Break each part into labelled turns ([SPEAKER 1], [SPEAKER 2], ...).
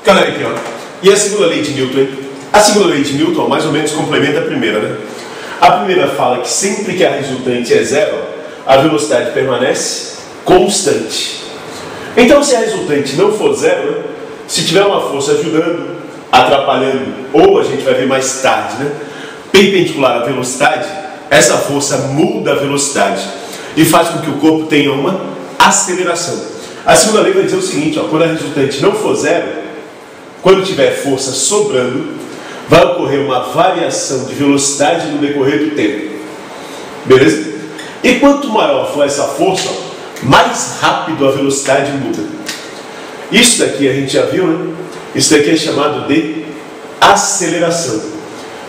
[SPEAKER 1] Galera, aqui ó. E a segunda lei de Newton, hein? A segunda lei de Newton mais ou menos complementa a primeira, né? A primeira fala que sempre que a resultante é zero, a velocidade permanece constante. Então, se a resultante não for zero, né? Se tiver uma força ajudando, atrapalhando, ou a gente vai ver mais tarde, né? Perpendicular à velocidade, essa força muda a velocidade e faz com que o corpo tenha uma aceleração. A segunda lei vai dizer o seguinte, ó, quando a resultante não for zero, quando tiver força sobrando, vai ocorrer uma variação de velocidade no decorrer do tempo. Beleza? E quanto maior for essa força, mais rápido a velocidade muda. Isso daqui a gente já viu, né? Isso daqui é chamado de aceleração.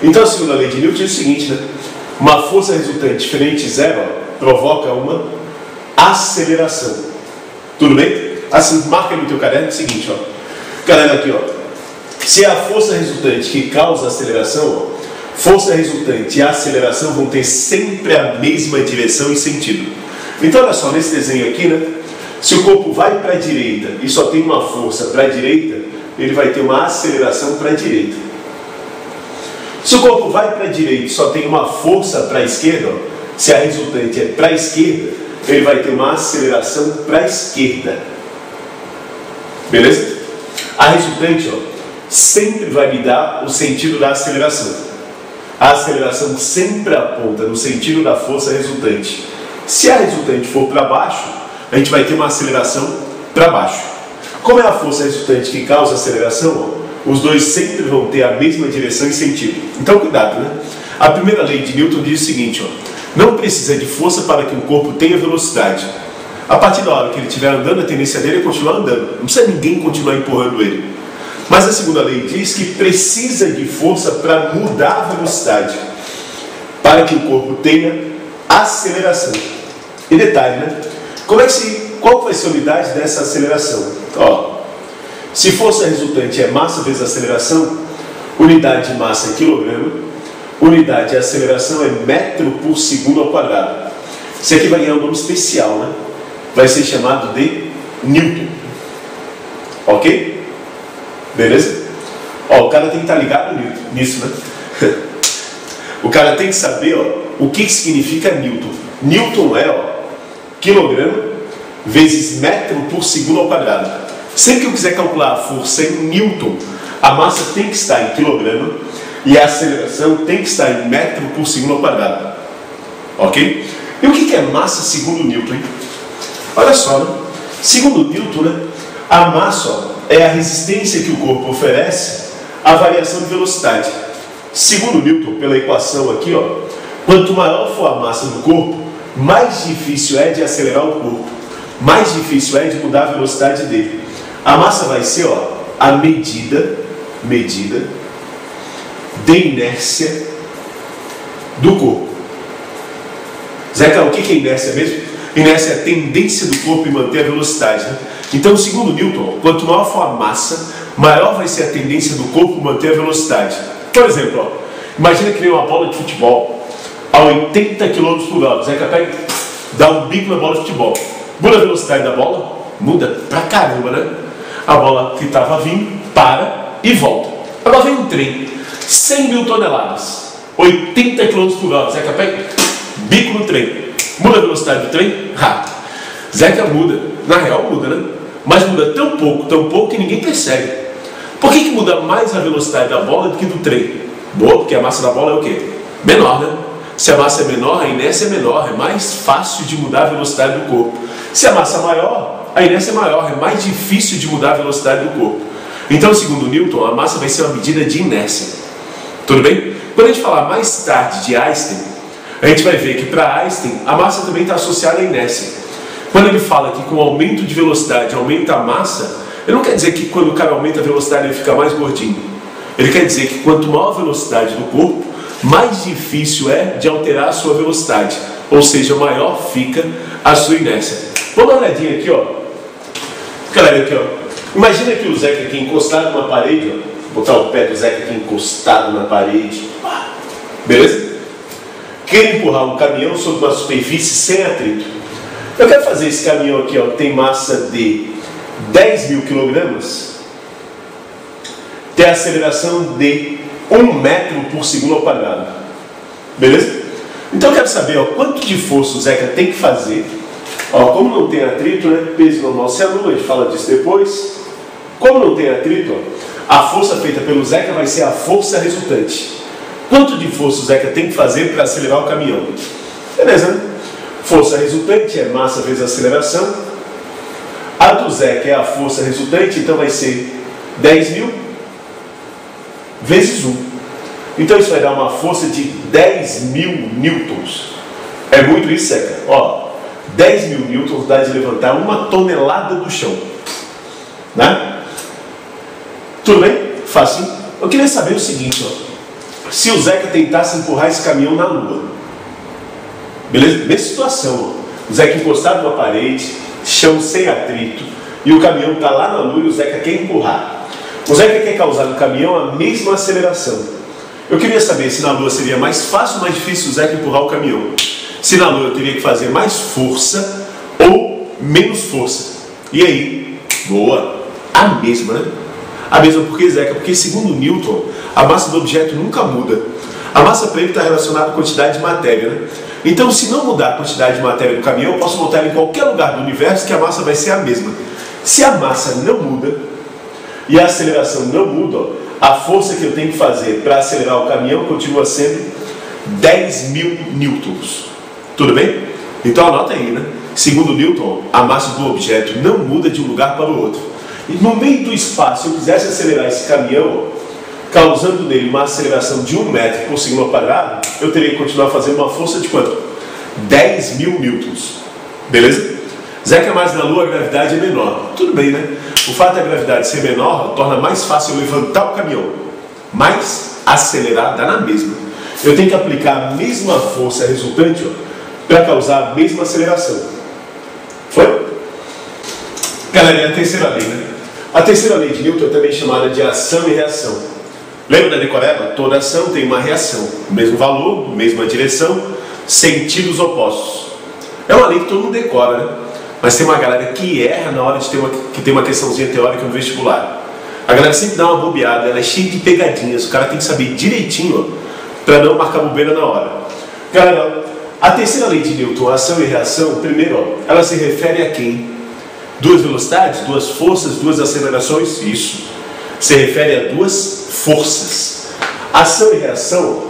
[SPEAKER 1] Então a segunda lei de Newton é o seguinte, né? Uma força resultante diferente de zero, ó, provoca uma aceleração. Tudo bem? Assim, marca no teu caderno o seguinte, ó. Galera, aqui, ó. Se a força resultante que causa a aceleração, ó, força resultante e a aceleração vão ter sempre a mesma direção e sentido. Então, olha só, nesse desenho aqui, né? Se o corpo vai para a direita e só tem uma força para a direita, ele vai ter uma aceleração para a direita. Se o corpo vai para a direita e só tem uma força para a esquerda, ó, se a resultante é para a esquerda, ele vai ter uma aceleração para a esquerda. Beleza? A resultante, ó, sempre vai me dar o sentido da aceleração. A aceleração sempre aponta no sentido da força resultante. Se a resultante for para baixo, a gente vai ter uma aceleração para baixo. Como é a força resultante que causa a aceleração, ó, os dois sempre vão ter a mesma direção e sentido. Então, cuidado, né? A primeira lei de Newton diz o seguinte, ó, não precisa de força para que um corpo tenha velocidade. A partir da hora que ele estiver andando, a tendência dele é continuar andando. Não precisa ninguém continuar empurrando ele. Mas a segunda lei diz que precisa de força para mudar a velocidade, para que o corpo tenha aceleração. E detalhe, né? Qual vai ser a unidade dessa aceleração? Ó, se força resultante é massa vezes aceleração, unidade de massa é quilograma, unidade de aceleração é metro por segundo ao quadrado. Isso aqui vai ganhar um nome especial, né? Vai ser chamado de Newton. Ok? Beleza? Ó, o cara tem que estar ligado nisso, né? O cara tem que saber, ó, o que significa Newton. Newton é, ó, quilograma vezes metro por segundo ao quadrado. Sempre que eu quiser calcular a força em Newton, a massa tem que estar em quilograma e a aceleração tem que estar em metro por segundo ao quadrado. Ok? E o que é massa segundo Newton, hein? Olha só, né? Segundo Newton, né, a massa, ó, é a resistência que o corpo oferece à variação de velocidade. Segundo Newton, pela equação aqui, ó, quanto maior for a massa do corpo, mais difícil é de acelerar o corpo, mais difícil é de mudar a velocidade dele. A massa vai ser, ó, a medida de inércia do corpo. Zeca, o que é inércia mesmo? Inércia é a tendência do corpo em manter a velocidade, né? Então, segundo Newton, quanto maior for a massa, maior vai ser a tendência do corpo manter a velocidade. Por exemplo, ó, imagina que vem uma bola de futebol a 80 km por hora. Zeca pega e dá um bico na bola de futebol. Muda a velocidade da bola? Muda pra caramba, né? A bola que estava vindo, para e volta. Agora vem um trem, 100 mil toneladas, 80 km por hora. Zeca pega, bico no trem. Muda a velocidade do trem? Zeca muda. Na real muda, né? Mas muda tão pouco que ninguém percebe. Por que muda mais a velocidade da bola do que do trem? Boa, porque a massa da bola é o quê? Menor, né? Se a massa é menor, a inércia é menor. É mais fácil de mudar a velocidade do corpo. Se a massa é maior, a inércia é maior. É mais difícil de mudar a velocidade do corpo. Então, segundo Newton, a massa vai ser uma medida de inércia. Tudo bem? Quando a gente falar mais tarde de Einstein, a gente vai ver que para Einstein, a massa também está associada à inércia. Quando ele fala que com o aumento de velocidade aumenta a massa, ele não quer dizer que quando o cara aumenta a velocidade ele fica mais gordinho. Ele quer dizer que quanto maior a velocidade do corpo, mais difícil é de alterar a sua velocidade. Ou seja, maior fica a sua inércia. Vamos dar uma olhadinha aqui, ó. Galera, aqui, ó. Imagina que o Zeca aqui encostado numa parede, ó. Vou botar o pé do Zeca aqui encostado na parede. Beleza? Quer empurrar um caminhão sobre uma superfície sem atrito. Eu quero fazer esse caminhão aqui, ó, tem massa de 10 mil quilogramas. é a aceleração de 1 metro por segundo ao quadrado. Beleza? Então eu quero saber, ó, quanto de força o Zeca tem que fazer. Ó, como não tem atrito, né? Peso normal se anula, a gente fala disso depois. Como não tem atrito, ó, a força feita pelo Zeca vai ser a força resultante. Quanto de força o Zeca tem que fazer para acelerar o caminhão? Beleza, né? Força resultante é massa vezes aceleração. A do Zeca é a força resultante, então vai ser 10.000 vezes 1. Então isso vai dar uma força de 10.000 newtons. É muito isso, Zeca. Ó, 10.000 newtons dá de levantar 1 tonelada do chão. Né? Tudo bem? Fácil. Eu queria saber o seguinte, ó. Se o Zeca tentasse empurrar esse caminhão na lua. Beleza? Nessa situação, ó, o Zeca encostado numa parede, chão sem atrito, e o caminhão está lá na lua e o Zeca quer empurrar. O Zeca quer causar no caminhão a mesma aceleração. Eu queria saber se na lua seria mais fácil ou mais difícil o Zeca empurrar o caminhão. Se na lua eu teria que fazer mais força ou menos força. E aí? Boa! A mesma, né? A mesma porque, Zeca, porque segundo Newton, a massa do objeto nunca muda. A massa para ele está relacionada à quantidade de matéria, né? Então, se não mudar a quantidade de matéria do caminhão, eu posso botar ele em qualquer lugar do universo que a massa vai ser a mesma. Se a massa não muda e a aceleração não muda, ó, a força que eu tenho que fazer para acelerar o caminhão continua sendo 10.000 newtons. Tudo bem? Então anota aí, né? Segundo Newton, a massa do objeto não muda de um lugar para o outro. E no meio do espaço, se eu quisesse acelerar esse caminhão, causando nele uma aceleração de 1 metro por segundo ao quadrado, eu teria que continuar fazendo uma força de quanto? 10.000 newtons. Beleza? Zeca, mas na Lua a gravidade é menor. Tudo bem, né? O fato da gravidade ser menor torna mais fácil eu levantar o caminhão. Mas acelerar dá na mesma. Eu tenho que aplicar a mesma força resultante para causar a mesma aceleração. Foi? Galera, é a terceira lei, né? A terceira lei de Newton é também chamada de ação e reação. Lembra da decoreba? Toda ação tem uma reação. Mesmo valor, mesma direção, sentidos opostos. É uma lei que todo mundo decora, né? Mas tem uma galera que erra na hora de ter uma questãozinha teórica no vestibular. A galera sempre dá uma bobeada, ela é cheia de pegadinhas. O cara tem que saber direitinho para não marcar bobeira na hora. Galera, a terceira lei de Newton, ação e reação, primeiro, ela se refere a quem? Duas velocidades, duas forças, duas acelerações? Isso. Se refere a duas forças. Ação e reação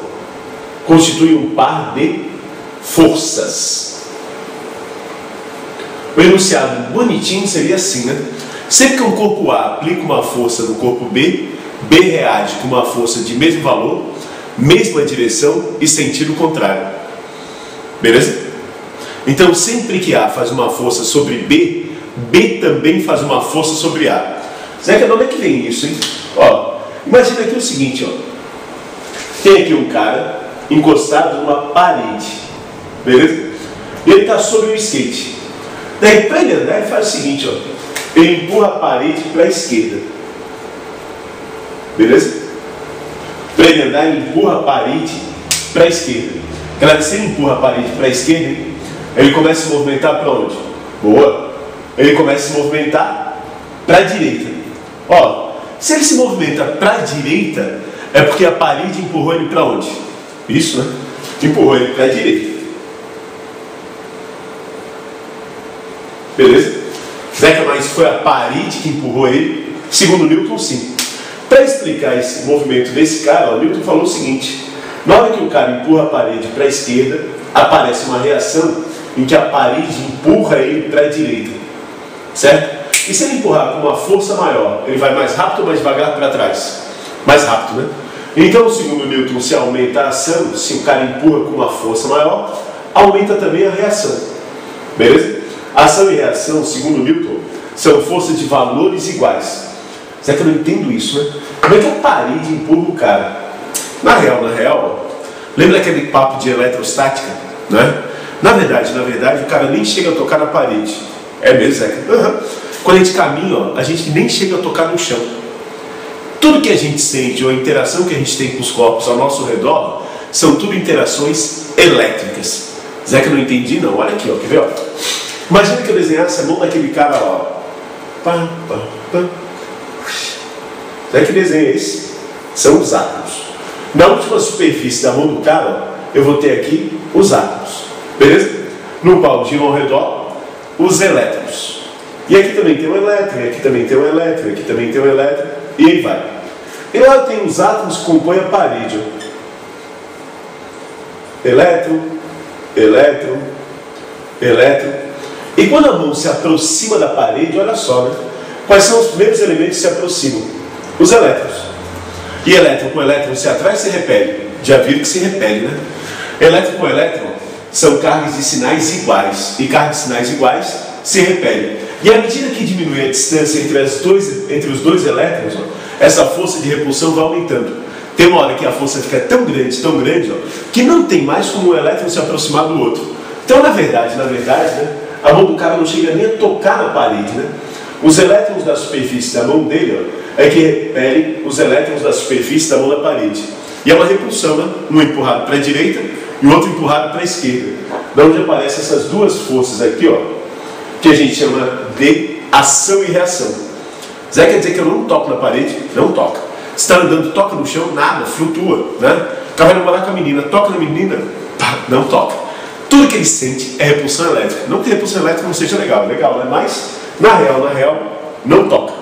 [SPEAKER 1] constituem um par de forças. O enunciado bonitinho seria assim, né? Sempre que um corpo A aplica uma força no corpo B, B reage com uma força de mesmo valor, mesma direção e sentido contrário. Beleza? Então, sempre que A faz uma força sobre B, B também faz uma força sobre A. Zeca, de onde é que vem isso, hein? Ó, imagina aqui o seguinte, ó. Tem aqui um cara encostado numa parede, beleza? E ele está sobre o skate. Daí, para ele andar, ele faz o seguinte, ó. Ele empurra a parede para a esquerda. Beleza? Para ele andar, ele empurra a parede para a esquerda. Galera, se ele empurra a parede para a esquerda, ele começa a se movimentar para onde? Boa! Ele começa a se movimentar para a direita. Ó, se ele se movimenta para a direita, é porque a parede empurrou ele para onde? Isso, né? Empurrou ele para a direita. Beleza? Zeca, mas foi a parede que empurrou ele? Segundo Newton, sim. Para explicar esse movimento desse cara, ó, Newton falou o seguinte: na hora que o cara empurra a parede para a esquerda, aparece uma reação em que a parede empurra ele para a direita. Certo? E se ele empurrar com uma força maior, ele vai mais rápido ou mais devagar para trás? Mais rápido, né? Então, segundo Newton, se aumenta a ação, se o cara empurra com uma força maior, aumenta também a reação. Beleza? Ação e reação, segundo Newton, são forças de valores iguais. Será que eu não entendo isso, né? Como é que a parede empurra o cara? Na real, lembra aquele papo de eletrostática? Né? Na verdade, o cara nem chega a tocar na parede. É mesmo, Zeca? Uhum. Quando a gente caminha, ó, a gente nem chega a tocar no chão. Tudo que a gente sente, ou a interação que a gente tem com os corpos ao nosso redor, são tudo interações elétricas. Zeca, não entendi não. Olha aqui, ó, quer ver? Ó? Imagina que eu desenhasse a mão daquele cara, ó. Pá, pá, pá. Que desenho é esse? São os átomos. Na última superfície da mão do cara, eu vou ter aqui os átomos. Beleza? No qual giram ao redor os elétrons. E aqui também tem um elétron, e aqui também tem um elétron, e aqui também tem um elétron, e aí vai. E lá eu tenho os átomos que compõem a parede. Elétron, elétron, elétron. E quando a mão se aproxima da parede, olha só, né? Quais são os primeiros elementos que se aproximam? Os elétrons. E elétron com elétron se atrai e se repele. Já viram que se repele, né? Elétron com elétron são cargas de sinais iguais. E cargas de sinais iguais se repelem. E à medida que diminui a distância entre os dois elétrons, essa força de repulsão vai aumentando. Tem uma hora que a força fica tão grande, que não tem mais como o elétron se aproximar do outro. Então, na verdade, né, a mão do cara não chega nem a tocar na parede, né? Os elétrons da superfície da mão dele é que repelem os elétrons da superfície da mão da parede. E é uma repulsão, né? Um empurrado para a direita e o outro empurrado para a esquerda. Da onde aparecem essas duas forças aqui, que a gente chama de ação e reação. Zé quer dizer que eu não toco na parede? Não toca. Se está andando, toca no chão? Nada, flutua, né? O cara vai namorar com a menina, toca na menina? Não toca. Tudo que ele sente é repulsão elétrica. Não que repulsão elétrica não seja legal, né? Mas na real, não toca.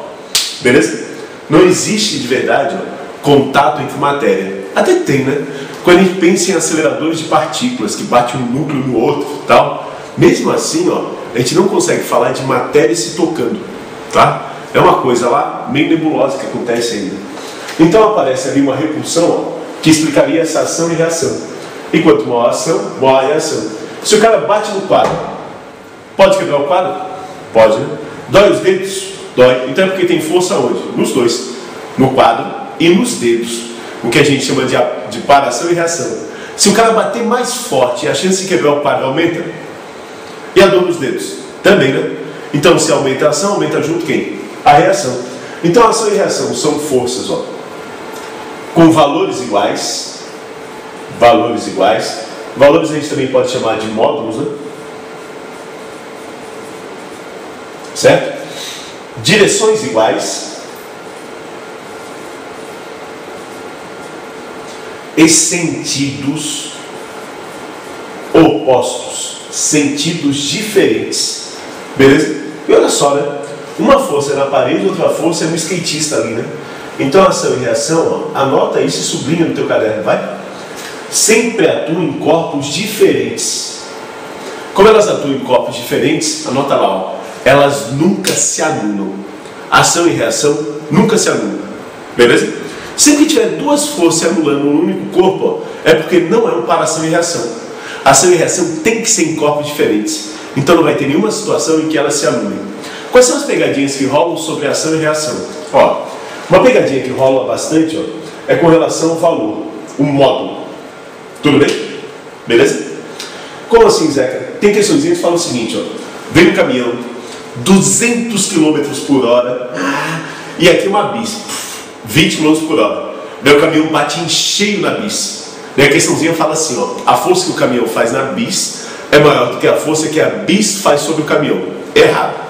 [SPEAKER 1] Beleza? Não existe de verdade contato entre matéria. Até tem, né? Quando a gente pensa em aceleradores de partículas que batem um núcleo no outro, tal, mesmo assim, a gente não consegue falar de matéria se tocando, tá? É uma coisa lá meio nebulosa que acontece ainda. Então aparece ali uma repulsão que explicaria essa ação e reação. E quanto maior a ação, maior a reação. Se o cara bate no quadro, pode quebrar o quadro? Pode, né? Dói os dedos? Dói. Então é porque tem força onde? Nos dois. No quadro e nos dedos. O que a gente chama de paração e reação. Se o cara bater mais forte, a chance de quebrar o quadro aumenta? E a dor nos dedos? Também, né? Então se aumenta a ação, aumenta junto quem? A reação. Então ação e reação são forças, com valores iguais. Valores iguais. Valores a gente também pode chamar de módulos, né? Certo? Direções iguais. E sentidos opostos. Sentidos diferentes. Beleza? E olha só, né? Uma força é na parede, outra força é no skatista ali, né? Então ação e reação, anota isso e sublinha no teu caderno, vai? Sempre atuam em corpos diferentes. Como elas atuam em corpos diferentes, anota lá, elas nunca se anulam. Ação e reação nunca se anulam. Beleza? Sempre que tiver duas forças anulando um único corpo, é porque não é um para ação e reação. Ação e reação tem que ser em corpos diferentes. Então não vai ter nenhuma situação em que elas se anulem. Quais são as pegadinhas que rolam sobre ação e reação? Uma pegadinha que rola bastante é com relação ao valor, o módulo. Tudo bem? Beleza? Como assim, Zeca? Tem questõezinha que fala o seguinte, vem um caminhão, 200 km por hora, e aqui uma bis, 20 km por hora. Daí o caminhão bate em cheio na bis. Daí a questãozinha fala assim, a força que o caminhão faz na bis é maior do que a força que a bis faz sobre o caminhão. Errado.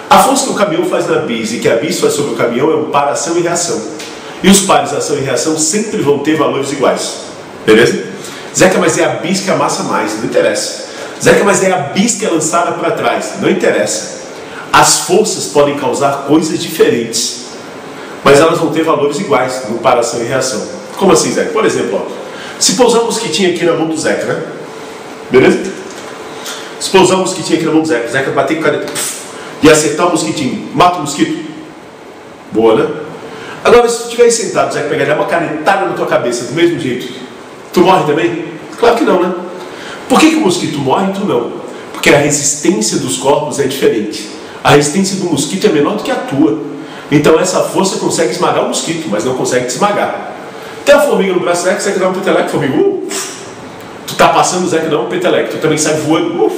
[SPEAKER 1] A força que o caminhão faz na bis e que a bis faz sobre o caminhão é um par ação e reação. E os pares ação e reação sempre vão ter valores iguais. Beleza? Zeca, mas é a bis que amassa mais. Não interessa. Zeca, mas é a bis que é lançada para trás. Não interessa. As forças podem causar coisas diferentes, mas elas vão ter valores iguais no par ação e reação. Como assim, Zeca? Por exemplo, se pousar um mosquitinho aqui na mão do Zeca, né? Beleza? Se pousar um mosquitinho aqui na mão do Zeca, o Zeca bater com a caneta e acertar o mosquitinho, mata o mosquito? Boa, né? Agora, se tu estiver aí sentado, o Zeca pegar e dar uma canetada na tua cabeça do mesmo jeito, tu morre também? Claro que não, né? Por que o mosquito morre e tu não? Porque a resistência dos corpos é diferente. A resistência do mosquito é menor do que a tua. Então essa força consegue esmagar o mosquito, mas não consegue te esmagar. Tem a formiga no braço, Zeca, Zeca dá um peteleco, formiga, tu tá passando, Zeca dá um peteleco, tu também sai voando,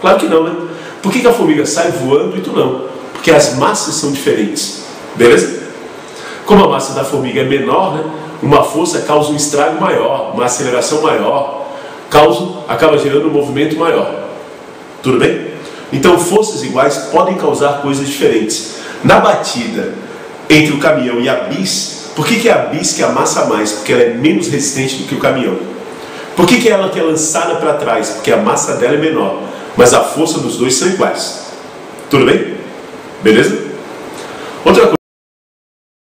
[SPEAKER 1] Claro que não, né? Por que a formiga sai voando e tu não? Porque as massas são diferentes. Beleza? Como a massa da formiga é menor, né? Uma força causa um estrago maior, uma aceleração maior, acaba gerando um movimento maior. Tudo bem? Então forças iguais podem causar coisas diferentes. Na batida entre o caminhão e a bis. Por que é a bis que amassa mais? Porque ela é menos resistente do que o caminhão. Por que é ela que é lançada para trás? Porque a massa dela é menor, mas a força dos dois são iguais. Tudo bem? Beleza? Outra coisa.